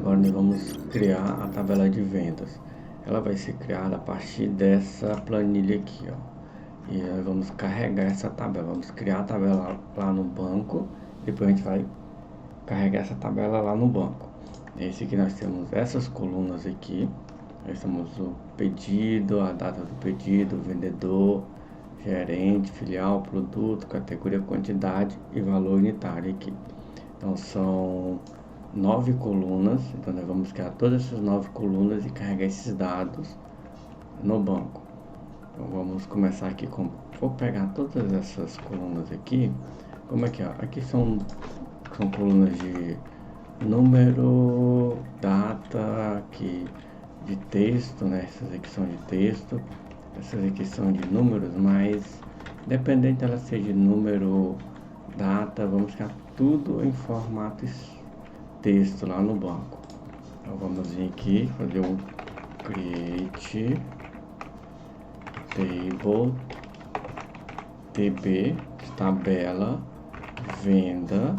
Agora nós vamos criar a tabela de vendas. Ela vai ser criada a partir dessa planilha aqui, ó. E nós vamos carregar essa tabela. Vamos criar a tabela lá no banco. Depois a gente vai carregar essa tabela lá no banco. Esse aqui nós temos essas colunas aqui. Nós temos o pedido, a data do pedido, vendedor, gerente, filial, produto, categoria, quantidade e valor unitário aqui. Então são 9 colunas. Então nós vamos criar todas essas 9 colunas e carregar esses dados no banco. Então vamos começar aqui com... Vou pegar todas essas colunas aqui. Como é que é? Aqui são colunas de número, data, aqui de texto, né? Essas aqui são de texto. Essas aqui são de números, mas independente dela ser de número, data, vamos criar tudo em formato texto lá no banco. Então vamos vir aqui, fazer um create table, tb, tabela, venda,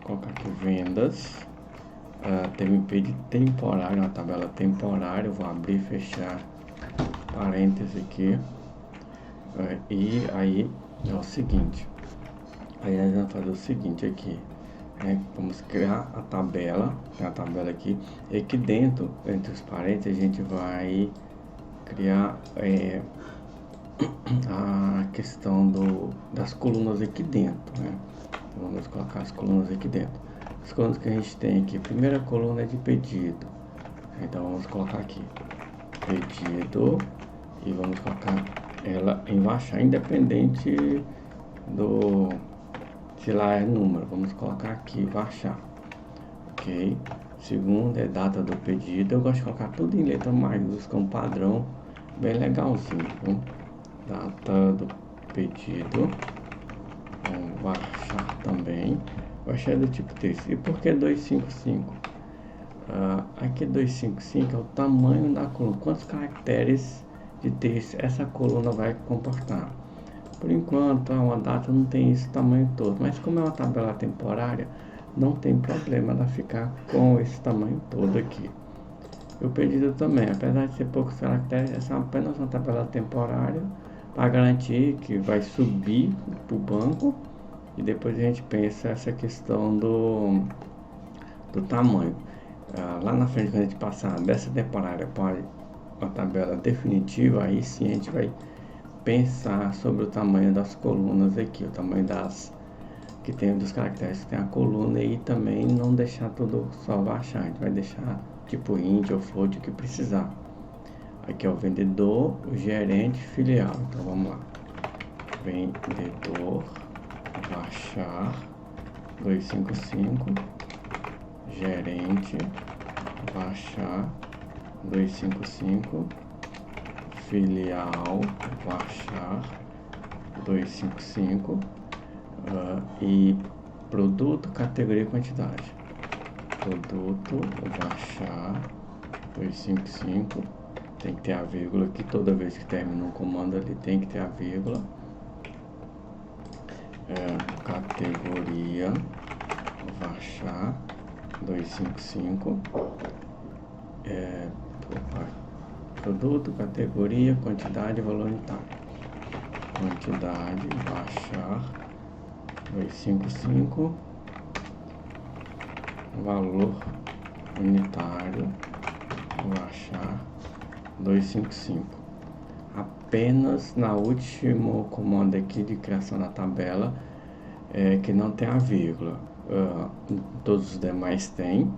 colocar aqui vendas, TMP de temporário, uma tabela temporária, eu vou abrir e fechar parênteses aqui, e aí é o seguinte, aí nós vamos fazer o seguinte aqui, vamos criar a tabela aqui, e aqui dentro, entre os parênteses, a gente vai criar a questão das colunas aqui dentro, né? Então, vamos colocar as colunas aqui dentro. As colunas que a gente tem aqui, primeira coluna é de pedido, então vamos colocar aqui pedido e vamos colocar ela em baixar, independente do se lá é número, vamos colocar aqui baixar, ok? Segunda é data do pedido, eu gosto de colocar tudo em letra maiúscula, um padrão bem legalzinho, viu? Data do pedido, vamos baixar também, baixar do tipo texto. E por que 255? Aqui 255 é o tamanho da coluna, quantos caracteres de texto essa coluna vai comportar. Por enquanto, uma data não tem esse tamanho todo, mas como é uma tabela temporária, não tem problema ela ficar com esse tamanho todo aqui. O pedido também, apesar de ser poucos caracteres, essa é apenas uma tabela temporária para garantir que vai subir para o banco e depois a gente pensa essa questão do tamanho. Lá na frente, quando a gente passar dessa temporária para uma tabela definitiva, aí sim a gente vai pensar sobre o tamanho das colunas aqui, o tamanho que tem dos caracteres que tem a coluna, e também não deixar tudo só baixar, a gente vai deixar tipo int ou float o que precisar. Aqui é o vendedor, o gerente, filial. Então vamos lá, vendedor, baixar 255, gerente, baixar 255, filial, baixar 255, e produto, categoria e quantidade. Produto, baixar 255, tem que ter a vírgula aqui, toda vez que termina um comando ali tem que ter a vírgula. Categoria, baixar 255, produto, categoria, quantidade e valor unitário. Quantidade, baixar 255, valor unitário, baixar 255. Apenas na último comando aqui de criação da tabela que não tem a vírgula. Todos os demais tem,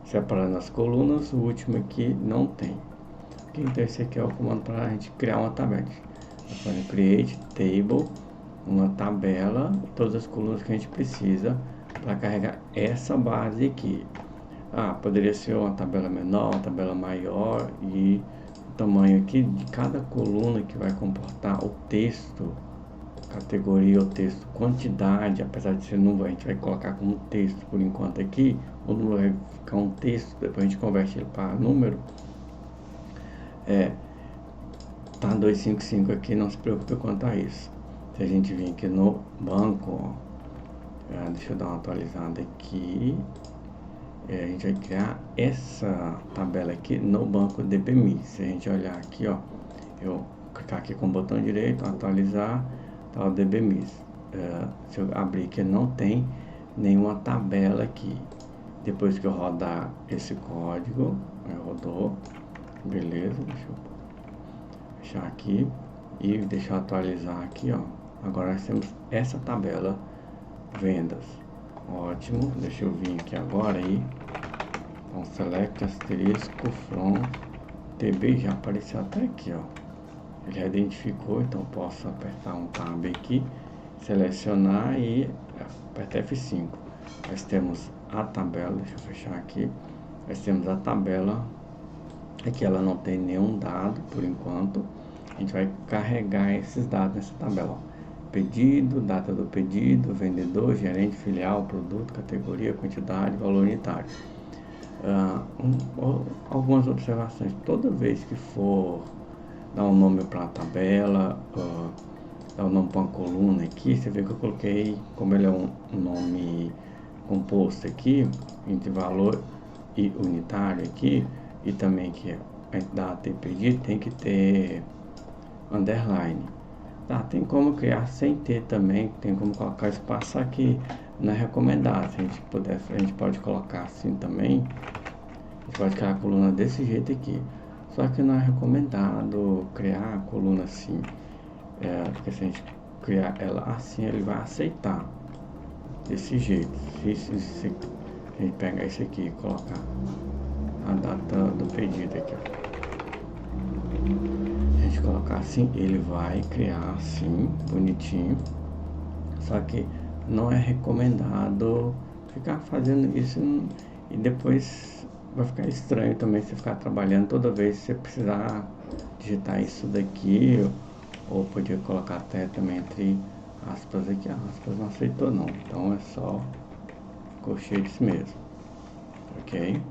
separando as colunas. O último aqui não tem. Então esse aqui é o comando para a gente criar uma tabela. Então, create table, uma tabela, todas as colunas que a gente precisa para carregar essa base aqui. Poderia ser uma tabela menor, uma tabela maior, e o tamanho aqui de cada coluna que vai comportar o texto, categoria, o texto, quantidade, apesar de ser número, a gente vai colocar como texto por enquanto aqui, o número vai ficar um texto, depois a gente converte ele para número. Tá 255 aqui, não se preocupe quanto a isso. Se a gente vir aqui no banco, ó, deixa eu dar uma atualizada aqui, a gente vai criar essa tabela aqui no banco DBMIS. Se a gente olhar aqui, ó, eu clicar aqui com o botão direito, atualizar, tá o DBMIS. Se eu abrir aqui, não tem nenhuma tabela aqui. Depois que eu rodar esse código, rodou, beleza, deixa eu fechar aqui e deixar eu atualizar aqui, ó. Agora nós temos essa tabela vendas. Ótimo, deixa eu vir aqui agora aí. Então, select asterisco from TB, já apareceu até aqui, ó. Ele já identificou, então posso apertar um tab aqui, selecionar e apertar F5. Nós temos a tabela, deixa eu fechar aqui. Nós temos a tabela, aqui ela não tem nenhum dado por enquanto. A gente vai carregar esses dados nessa tabela, ó. Pedido, data do pedido, vendedor, gerente, filial, produto, categoria, quantidade, valor unitário. Algumas observações: toda vez que for dar um nome para a tabela, dar um nome para uma coluna aqui, você vê que eu coloquei, como ele é um nome composto aqui, entre valor e unitário aqui, e também que a data e pedido tem que ter underline. Tá, tem como criar sem ter também, tem como colocar espaço aqui, não é recomendado. Se a gente puder, a gente pode colocar assim também. A gente pode criar a coluna desse jeito aqui. Só que não é recomendado criar a coluna assim, porque se a gente criar ela assim, ele vai aceitar desse jeito. Se a gente pegar isso aqui e colocar a data do pedido aqui, ó. A gente colocar assim, ele vai criar assim, bonitinho. Só que não é recomendado ficar fazendo isso e depois vai ficar estranho também você ficar trabalhando toda vez que você precisar digitar isso daqui, ou podia colocar até também entre aspas aqui. Aspas não aceitou não, então é só colchetes mesmo, ok?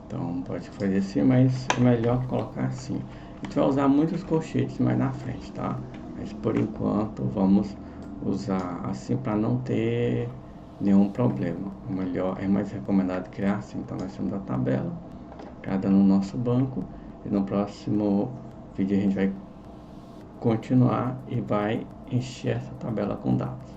Então pode fazer assim, mas é melhor colocar assim. A gente vai usar muitos colchetes mais na frente, tá? Mas por enquanto vamos usar assim para não ter nenhum problema. O melhor, é mais recomendado criar assim. Então nós temos a tabela criada no nosso banco e no próximo vídeo a gente vai continuar e vai encher essa tabela com dados.